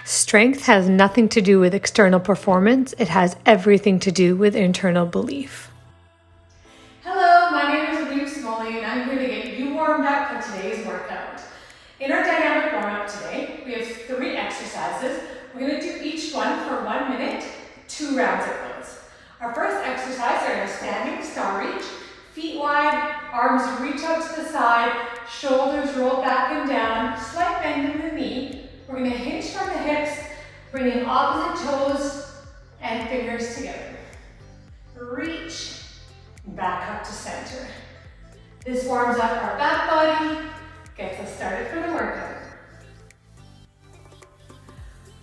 Strength has nothing to do with external performance. It has everything to do with internal belief. Hello, my name is Reem, and I'm here to get you warmed up for today's workout. In our dynamic warm-up today, we have 3 exercises. We're going to do each one for 1 minute, 2 rounds of those. Our first exercise are in a standing star reach, feet wide, arms reach out to the side, shoulders roll back and down, slight bend in the knee. We're going to hinge from the hips, bringing opposite toes and fingers together. Reach back up to center. This warms up our back body, gets us started for the workout.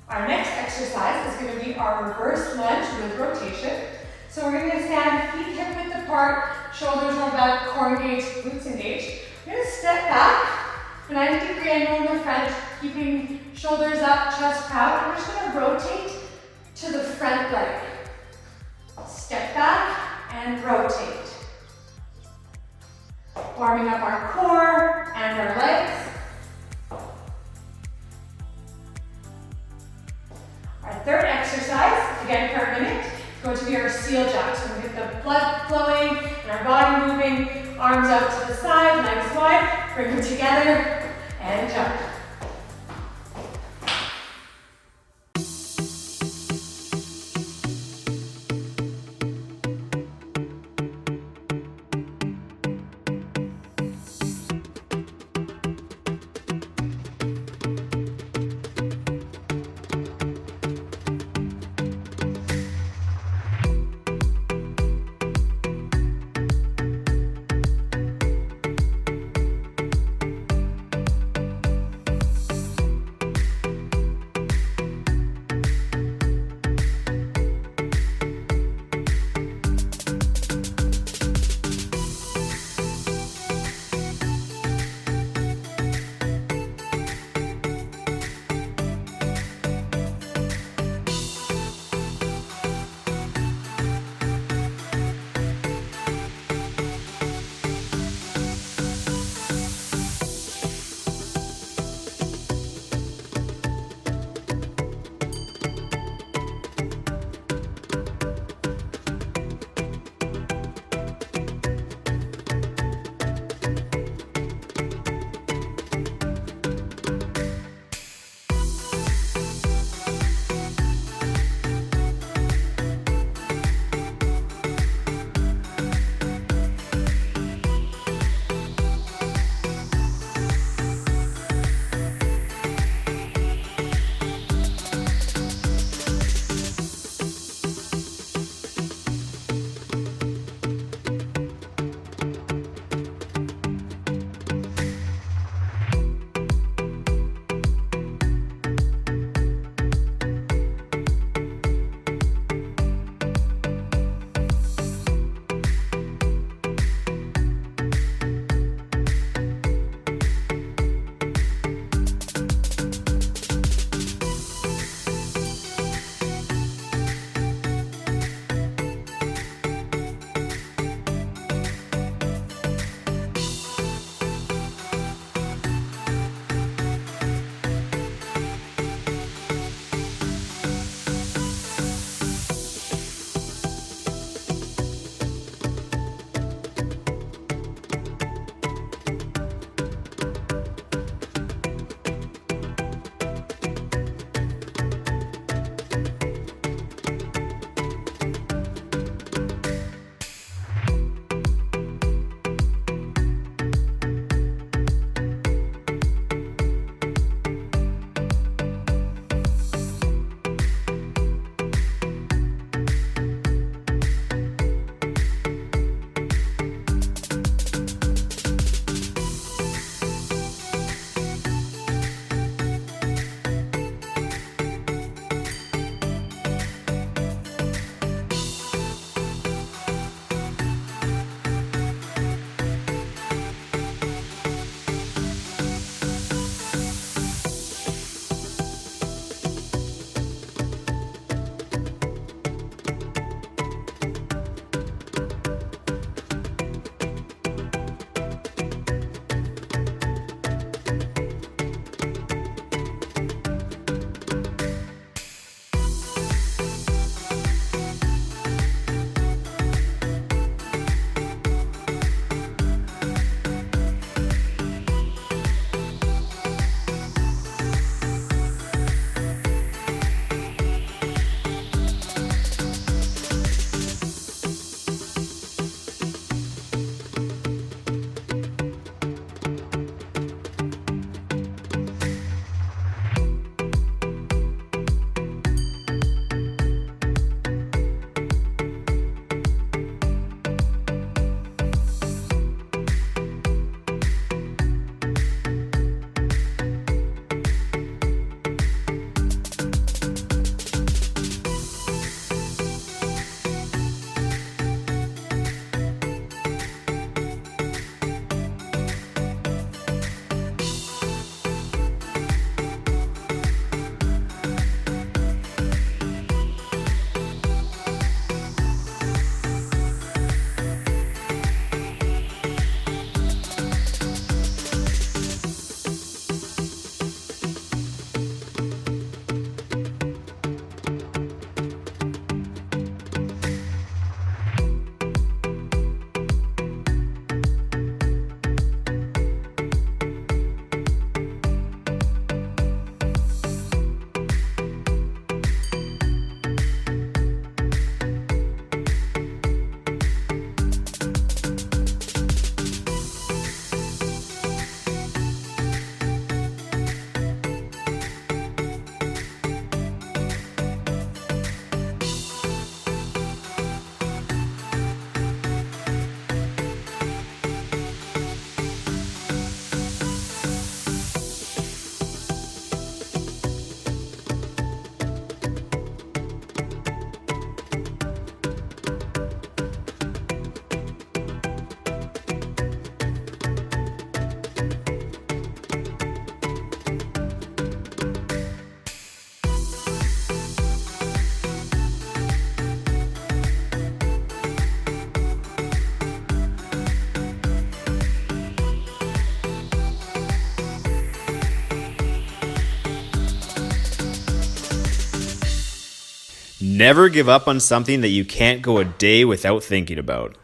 Our next exercise is going to be our reverse lunge with rotation. So we're going to stand feet hip width apart, shoulders roll back, core engaged, glutes engaged. We're going to step back, a 90-degree angle in the front, keeping shoulders up, chest proud. We're just going to rotate to the front leg. Step back and rotate. Warming up our core and our legs. Our third exercise, again for a minute, is going to be our seal jump. So we're going to get the blood flowing and our body moving, arms out to the side, legs wide, bring them together and jump. Never give up on something that you can't go a day without thinking about.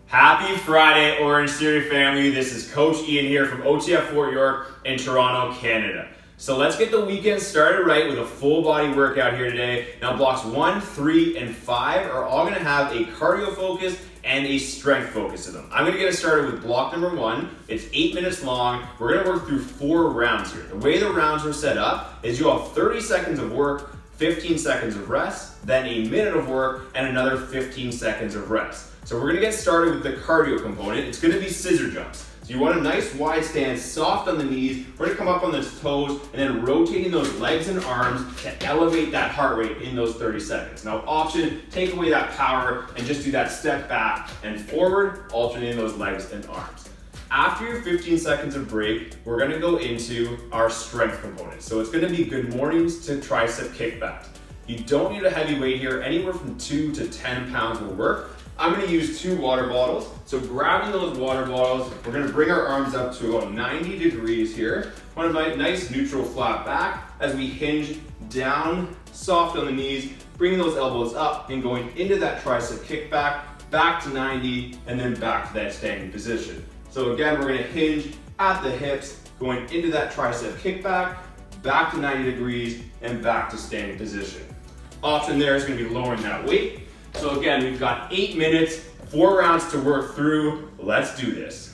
Happy Friday, Orangetheory family. This is Coach Ian here from OTF Fort York in Toronto, Canada. So let's get the weekend started right with a full body workout here today. Now blocks 1, 3, and 5 are all gonna have a cardio focus and a strength focus to them. I'm gonna get us started with block number 1. It's 8 minutes long. We're gonna work through 4 rounds here. The way the rounds are set up is you have 30 seconds of work, 15 seconds of rest, then a minute of work, and another 15 seconds of rest. So we're gonna get started with the cardio component. It's gonna be scissor jumps. So you want a nice wide stance, soft on the knees. We're gonna come up on the toes and then rotating those legs and arms to elevate that heart rate in those 30 seconds. Now option, take away that power and just do that step back and forward, alternating those legs and arms. After your 15 seconds of break, we're gonna go into our strength component. So it's gonna be good mornings to tricep kickbacks. You don't need a heavy weight here. Anywhere from 2 to 10 pounds will work. I'm gonna use 2 water bottles. So grabbing those water bottles, we're gonna bring our arms up to about 90 degrees here. Want a nice neutral flat back as we hinge down, soft on the knees, bringing those elbows up and going into that tricep kickback, back to 90, and then back to that standing position. So again, we're gonna hinge at the hips, going into that tricep kickback, back to 90 degrees, and back to standing position. Option there is gonna be lowering that weight. So again, we've got 8 minutes, 4 rounds to work through. Let's do this.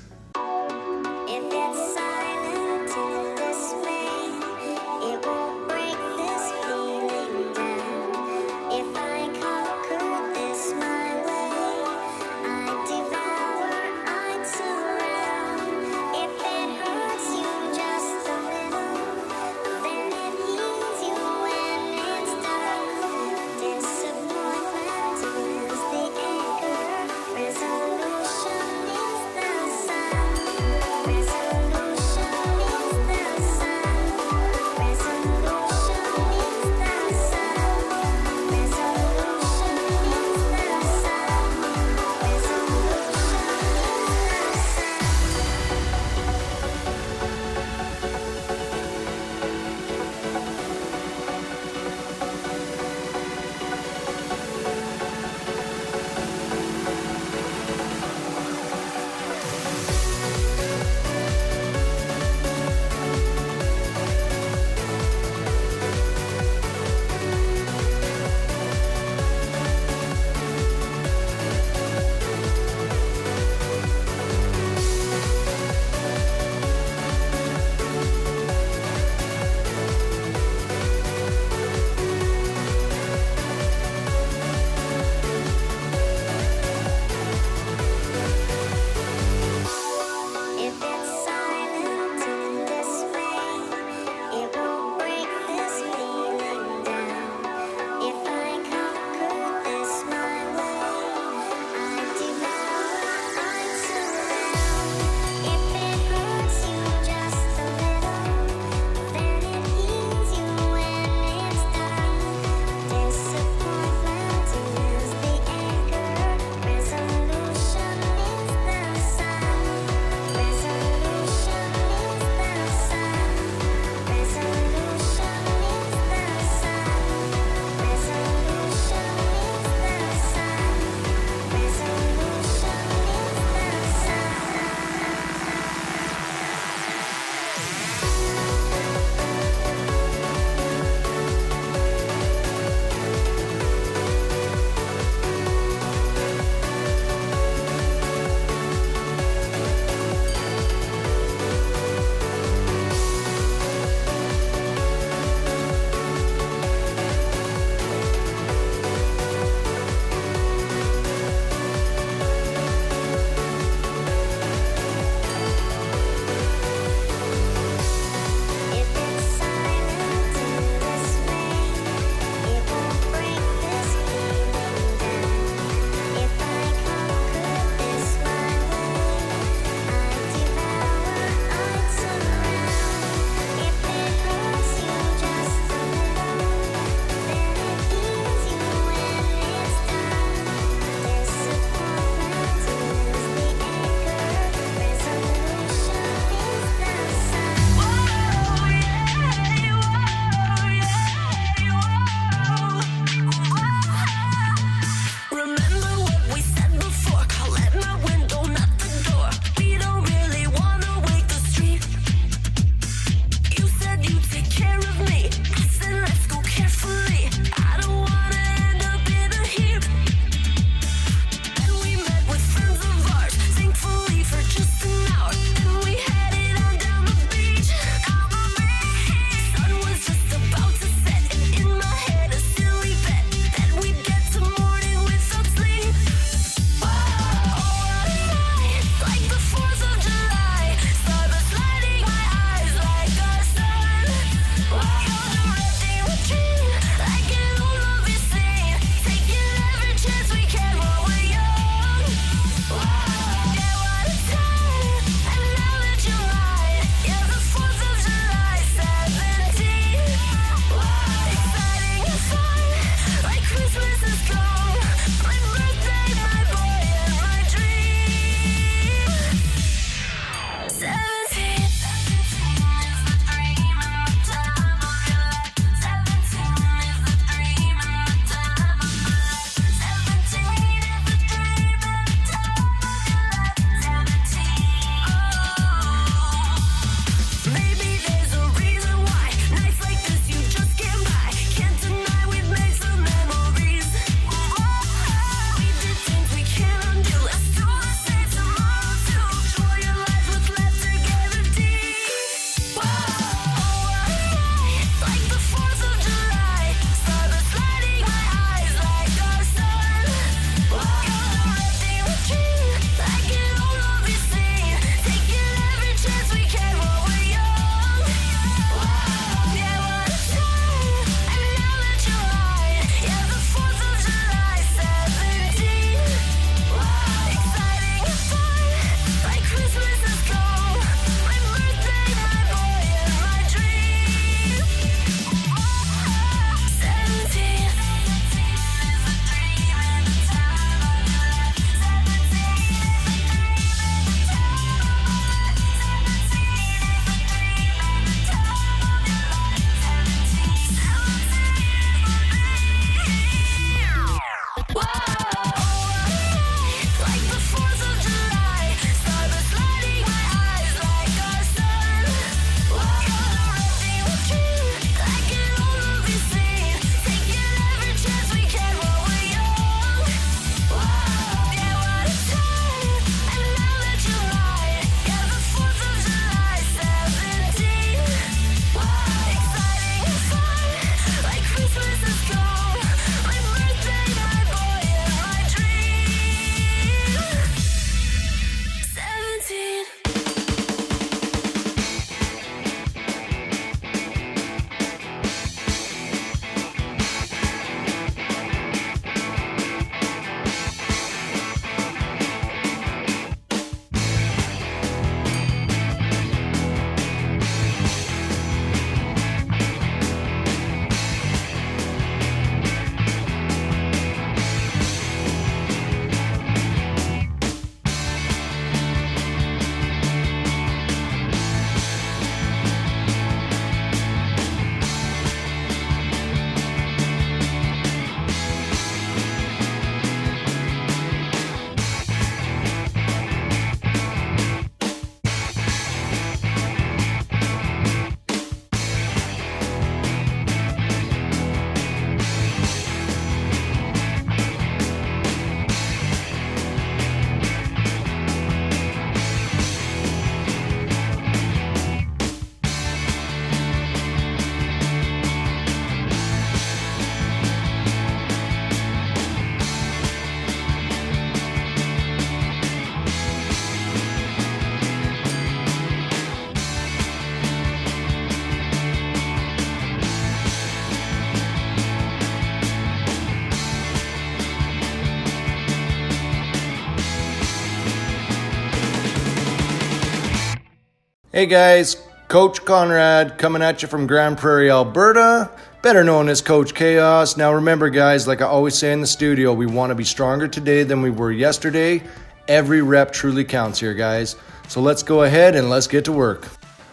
Hey guys, Coach Konrad coming at you from Grande Prairie, Alberta, better known as Coach Chaos. Now remember guys, like I always say in the studio, we want to be stronger today than we were yesterday. Every rep truly counts here guys. So let's go ahead and let's get to work.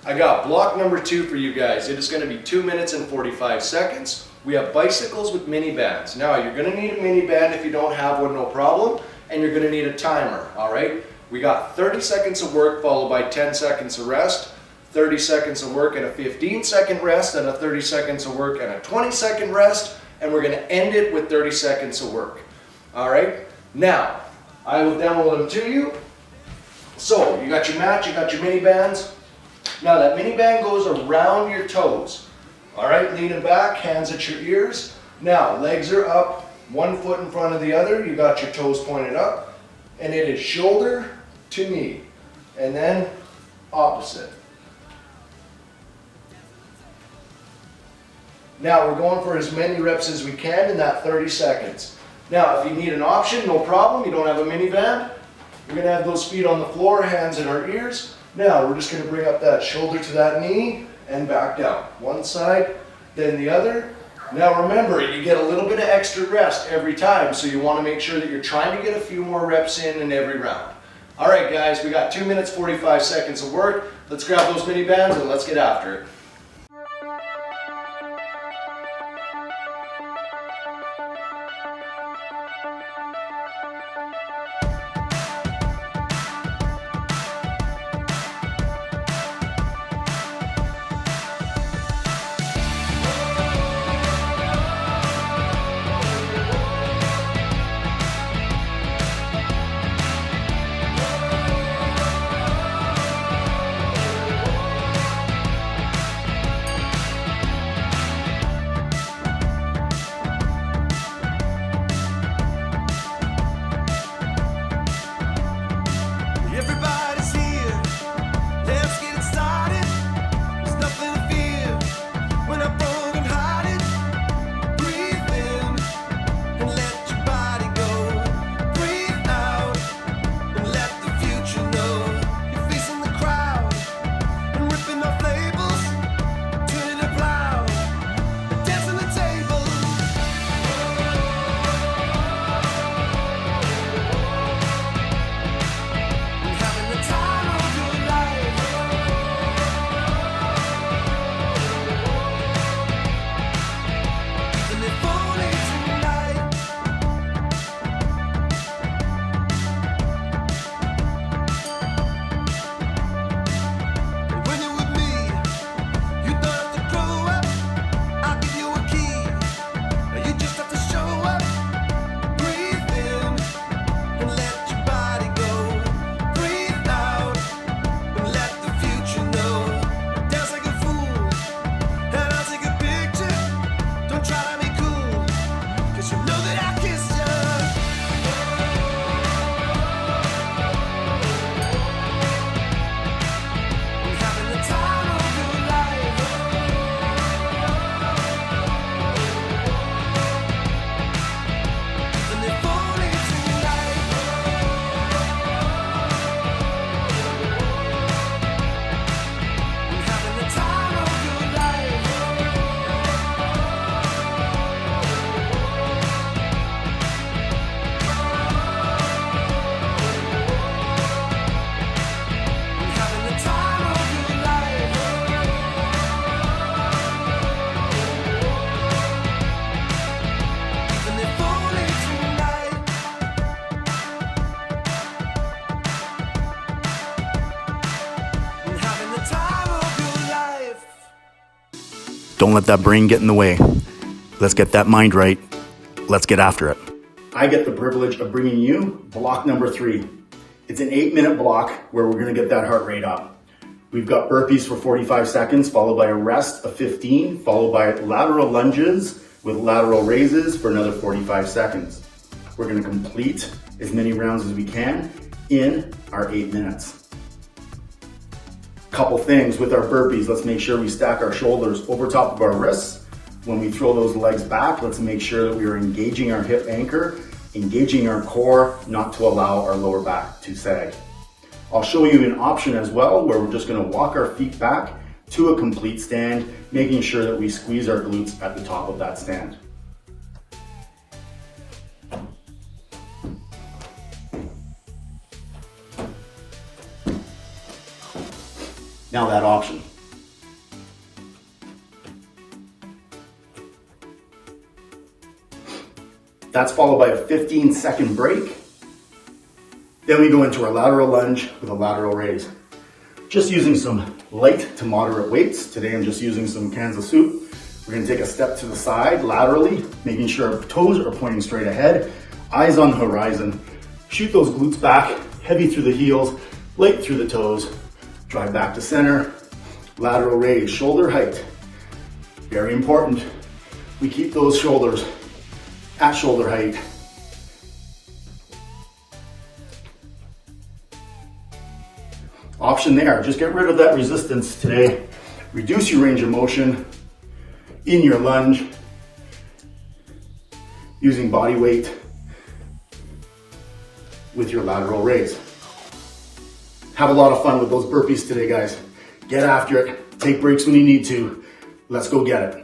I got block number 2 for you guys. It is going to be 2 minutes and 45 seconds. We have bicycles with mini bands. Now you're going to need a mini band. If you don't have one, no problem. And you're going to need a timer, all right? We got 30 seconds of work followed by 10 seconds of rest. 30 seconds of work and a 15-second rest, and a 30 seconds of work and a 20-second rest, and we're going to end it with 30 seconds of work. All right? Now, I will demo them to you. So, you got your mat, you got your mini bands. Now, that mini band goes around your toes. All right? Leaning back, hands at your ears. Now, legs are up, one foot in front of the other. You got your toes pointed up, and it is shoulder to knee, and then opposite. Now we're going for as many reps as we can in that 30 seconds. Now if you need an option, no problem, you don't have a mini band, we're going to have those feet on the floor, hands at our ears. Now we're just going to bring up that shoulder to that knee and back down. One side, then the other. Now remember, you get a little bit of extra rest every time, so you want to make sure that you're trying to get a few more reps in every round. Alright guys, we got 2 minutes 45 seconds of work. Let's grab those mini bands and let's get after it. Don't let that brain get in the way. Let's get that mind right. Let's get after it. I get the privilege of bringing you block number 3. It's an 8-minute block where we're gonna get that heart rate up. We've got burpees for 45 seconds, followed by a rest of 15, followed by lateral lunges with lateral raises for another 45 seconds. We're gonna complete as many rounds as we can in our 8 minutes. Couple things with our burpees. Let's make sure we stack our shoulders over top of our wrists. When we throw those legs back, let's make sure that we are engaging our hip anchor, engaging our core, not to allow our lower back to sag. I'll show you an option as well where we're just gonna walk our feet back to a complete stand, making sure that we squeeze our glutes at the top of that stand. Now that option. That's followed by a 15-second break. Then we go into our lateral lunge with a lateral raise. Just using some light to moderate weights. Today I'm just using some cans of soup. We're gonna take a step to the side laterally, making sure our toes are pointing straight ahead, eyes on the horizon. Shoot those glutes back, heavy through the heels, light through the toes. Drive back to center, lateral raise, shoulder height. Very important. We keep those shoulders at shoulder height. Option there, just get rid of that resistance today. Reduce your range of motion in your lunge using body weight with your lateral raise. Have a lot of fun with those burpees today, guys. Get after it, take breaks when you need to. Let's go get it.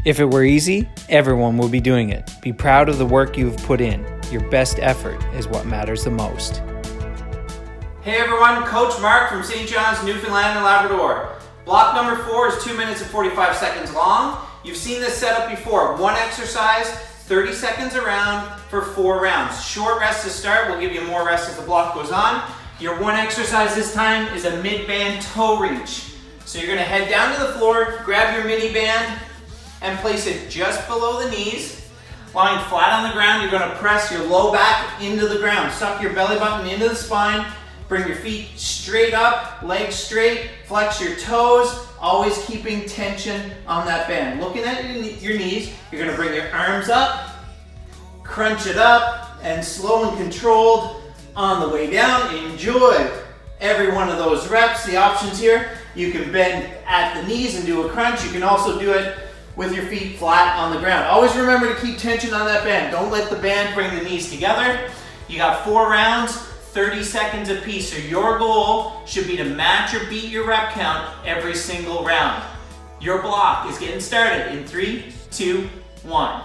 If it were easy, everyone would be doing it. Be proud of the work you've put in. Your best effort is what matters the most. Hey everyone, Coach Mark from St. John's, Newfoundland and Labrador. Block number 4 is 2 minutes and 45 seconds long. You've seen this setup before. One exercise, 30 seconds around for 4 rounds. Short rest to start, we'll give you more rest as the block goes on. Your one exercise this time is a mid-band toe reach. So you're gonna head down to the floor, grab your mini band, and place it just below the knees. Lying flat on the ground, you're gonna press your low back into the ground. Suck your belly button into the spine. Bring your feet straight up, legs straight, flex your toes, always keeping tension on that band. Looking at your knees, you're gonna bring your arms up, crunch it up, and slow and controlled on the way down. Enjoy every one of those reps. The options here, you can bend at the knees and do a crunch. You can also do it with your feet flat on the ground. Always remember to keep tension on that band. Don't let the band bring the knees together. You got 4 rounds, 30 seconds apiece. So your goal should be to match or beat your rep count every single round. Your block is getting started in 3, 2, 1.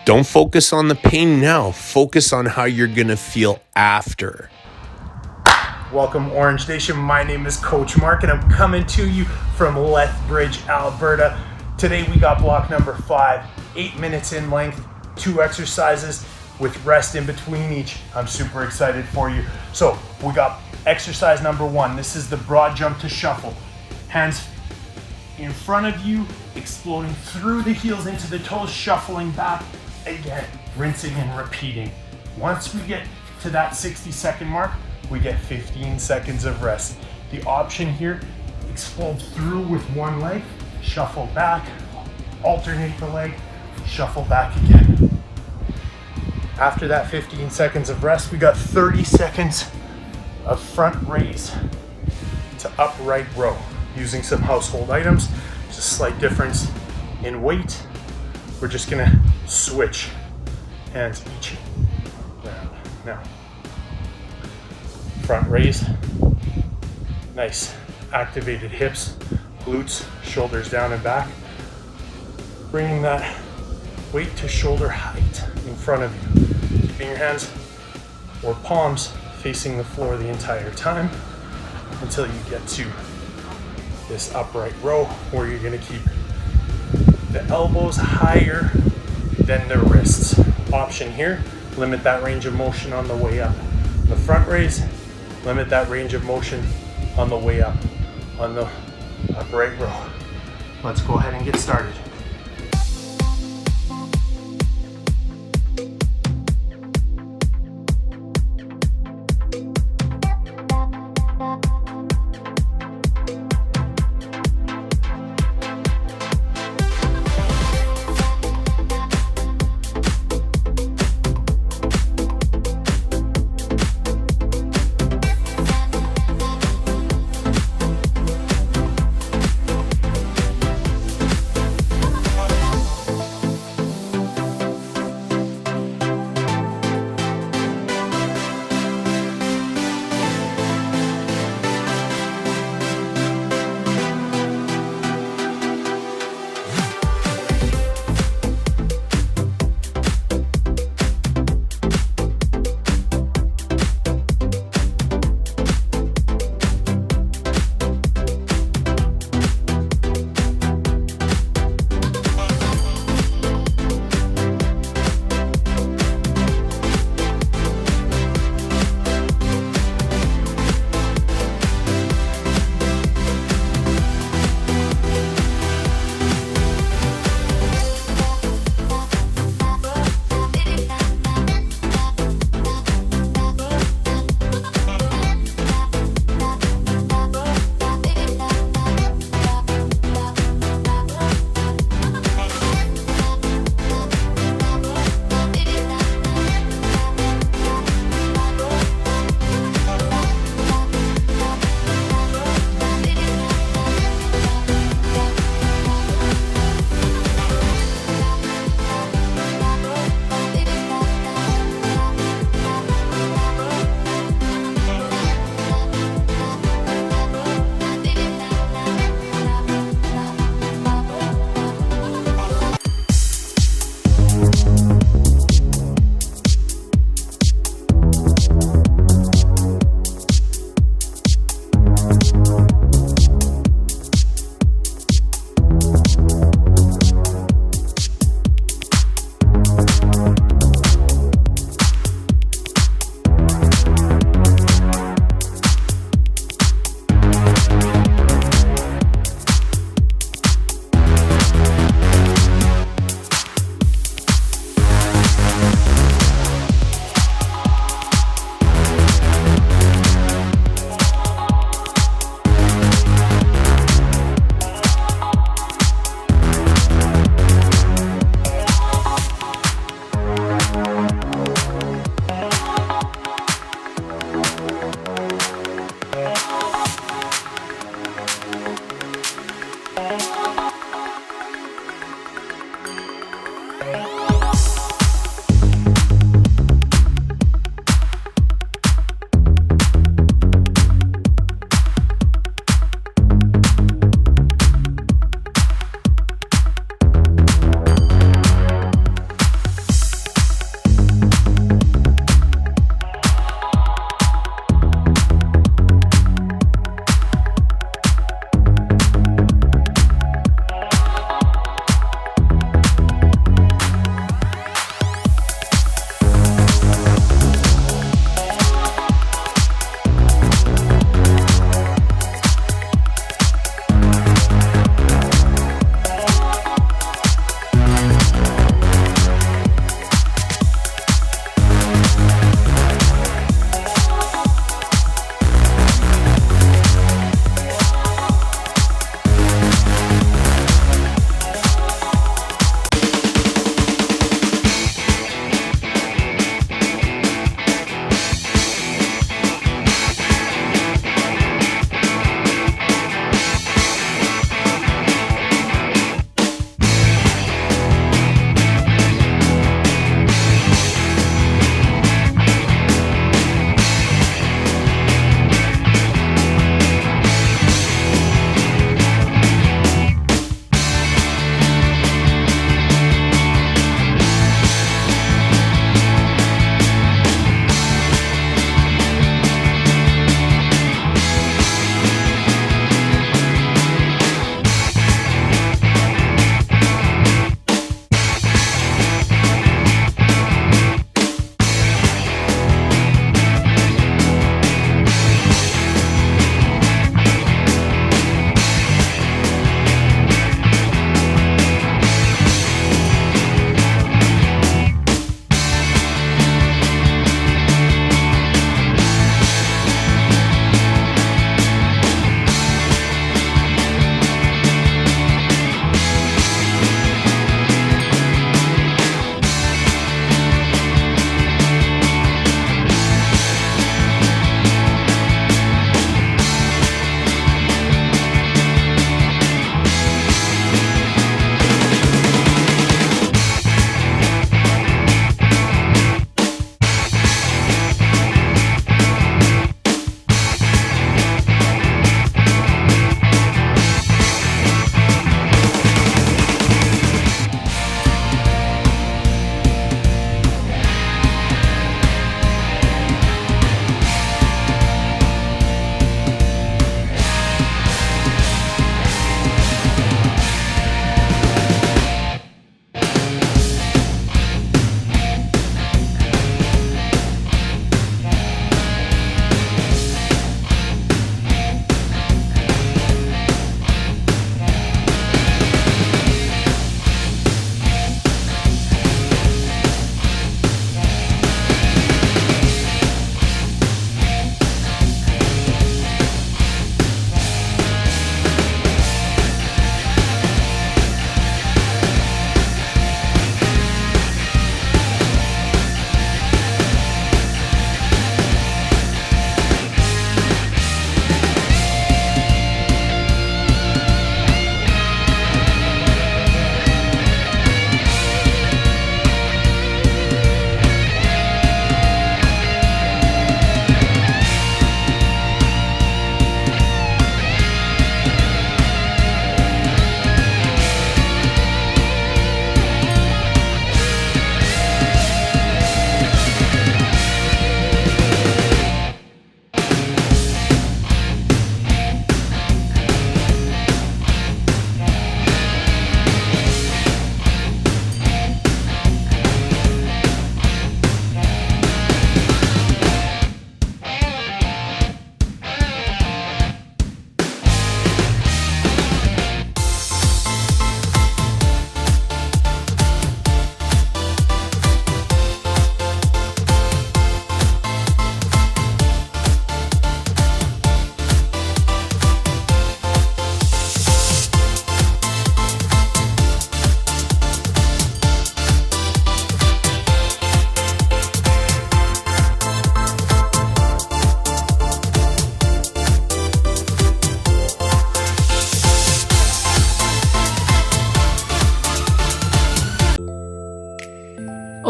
Don't focus on the pain now. Focus on how you're going to feel after. Welcome, Orange Nation. My name is Coach Mark, and I'm coming to you from Lethbridge, Alberta. Today we got block number 5, 8 minutes in length, 2 exercises with rest in between each. I'm super excited for you. So we got exercise number 1. This is the broad jump to shuffle. Hands in front of you, exploding through the heels into the toes, shuffling back. Again, rinsing and repeating. Once we get to that 60-second mark, we get 15 seconds of rest. The option here, explode through with one leg, shuffle back, alternate the leg, shuffle back again. After that 15 seconds of rest, we got 30 seconds of front raise to upright row using some household items. Just a slight difference in weight. We're just gonna switch hands each round. Now, front raise. Nice, activated hips, glutes, shoulders down and back. Bringing that weight to shoulder height in front of you. Keeping your hands or palms facing the floor the entire time until you get to this upright row where you're gonna keep the elbows higher than the wrists. Option here, limit that range of motion on the way up. The front raise, limit that range of motion on the way up on the upright row. Let's go ahead and get started.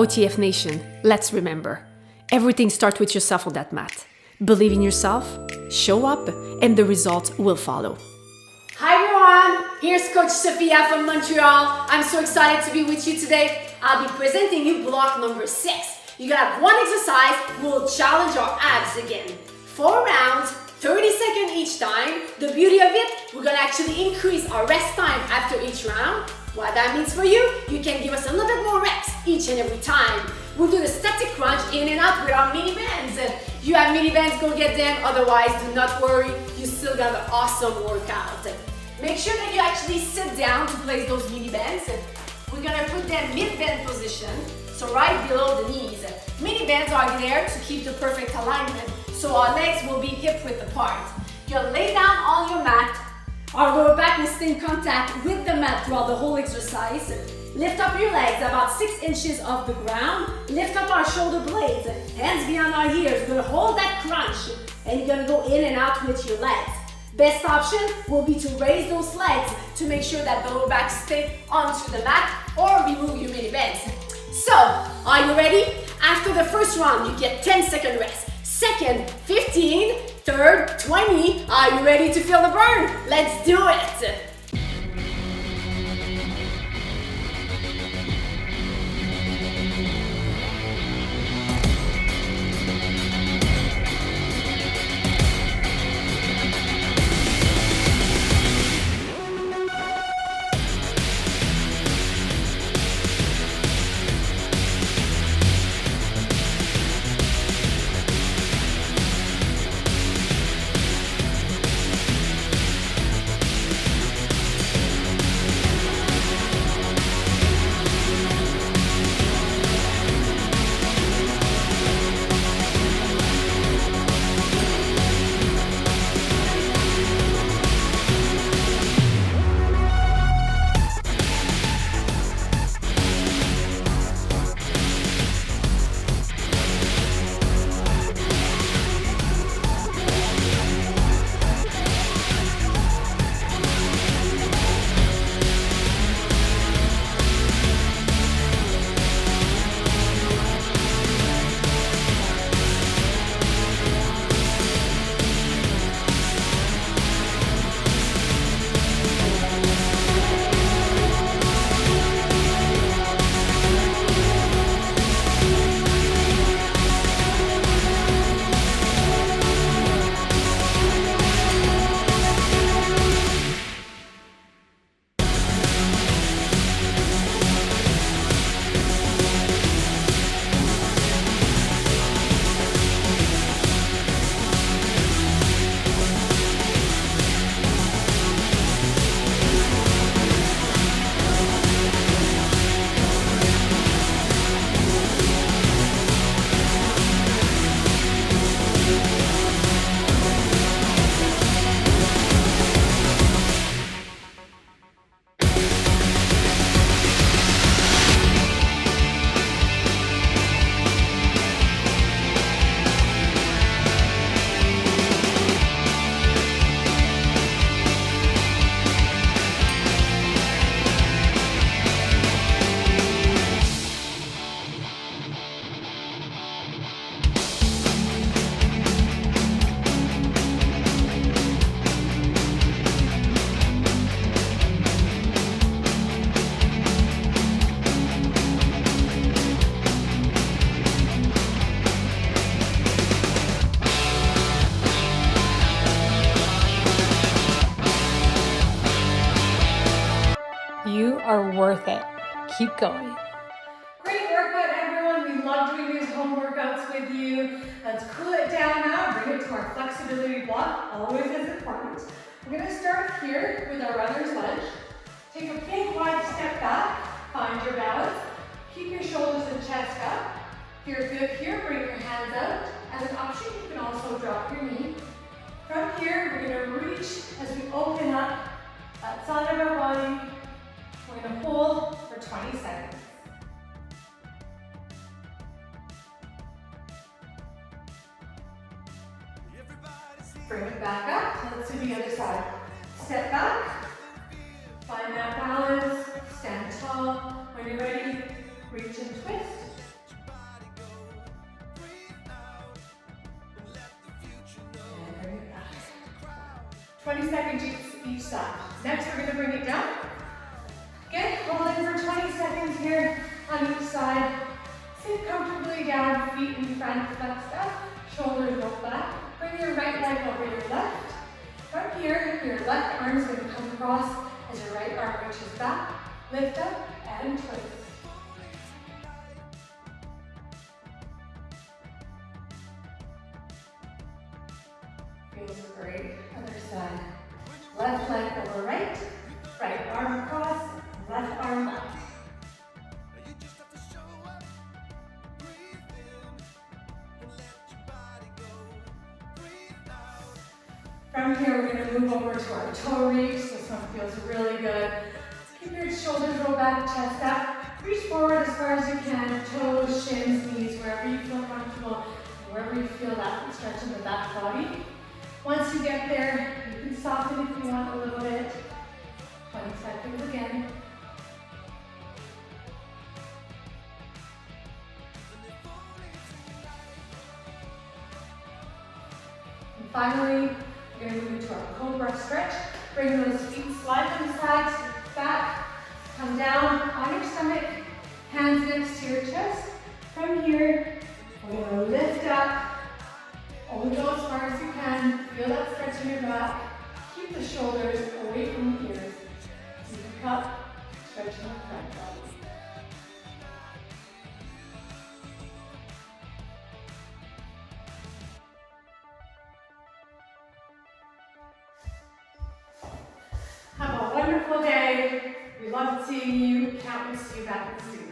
OTF Nation, let's remember, everything starts with yourself on that mat. Believe in yourself, show up, and the results will follow. Hi everyone, here's Coach Sophia from Montreal. I'm so excited to be with you today. I'll be presenting you block number 6. You're gonna have one exercise, we'll challenge our abs again. 4 rounds, 30 seconds each time. The beauty of it, we're gonna actually increase our rest time after each round. What that means for you, you can give us a little bit more reps each and every time. We'll do the static crunch in and out with our mini bands. If you have mini bands, go get them. Otherwise, do not worry, you still got an awesome workout. Make sure that you actually sit down to place those mini bands. We're gonna put them mid-bend position, so right below the knees. Mini bands are there to keep the perfect alignment, so our legs will be hip-width apart. You'll lay down on your mat. Our lower back will stay in contact with the mat throughout the whole exercise. Lift up your legs about 6 inches off the ground. Lift up our shoulder blades, hands beyond our ears. We're gonna hold that crunch, and you're gonna go in and out with your legs. Best option will be to raise those legs to make sure that the lower back stay onto the mat, or remove your mini bands. So, are you ready? After the first round, you get 10-second rest. Second, 15. Third, 20. Are you ready to feel the burn? Let's do it. You are worth it. Keep going. Great workout, everyone. We love doing these home workouts with you. Let's cool it down now. Bring it to our flexibility block. Always as important. We're going to start here with our runner's lunge. Take a big wide step back. Find your balance. Keep your shoulders and chest up. If you're good here, bring your hands out. As an option, you can also drop your knee. From here, we're going to reach as we open up that side of our body. We're going to hold for 20 seconds. Bring it back up. Let's do the other side. Step back. Find that balance. Stand tall. When you're ready, reach and twist. Next, we're gonna bring it down. Again, hold it for 20 seconds here on each side. Sit comfortably down, feet in front, flexed up, shoulders roll back. Bring your right leg over your left. From here, your left arm is gonna come across as your right arm reaches back. Lift up and twist. Feels great. Other side. Left leg over right. Right arm across. Left arm up. From here, we're going to move over to our toe reach. This one feels really good. Keep your shoulders roll back, chest up. Reach forward as far as you can. Toes, shins, knees, wherever you feel comfortable, wherever you feel that stretch in the back body. Once you get there, you can soften if you want a little bit. 20 seconds again. And finally, we're going to move into our cobra stretch. Bring those feet slide to the sides, back, come down on your stomach, hands next to your chest. From here, we're going to lift up. Only go as far as you can. Feel that stretch in your back. Keep the shoulders away from the ears. Keep the cup, stretching the front body. Have a wonderful day. We love seeing you. Can't wait to see you back in the studio.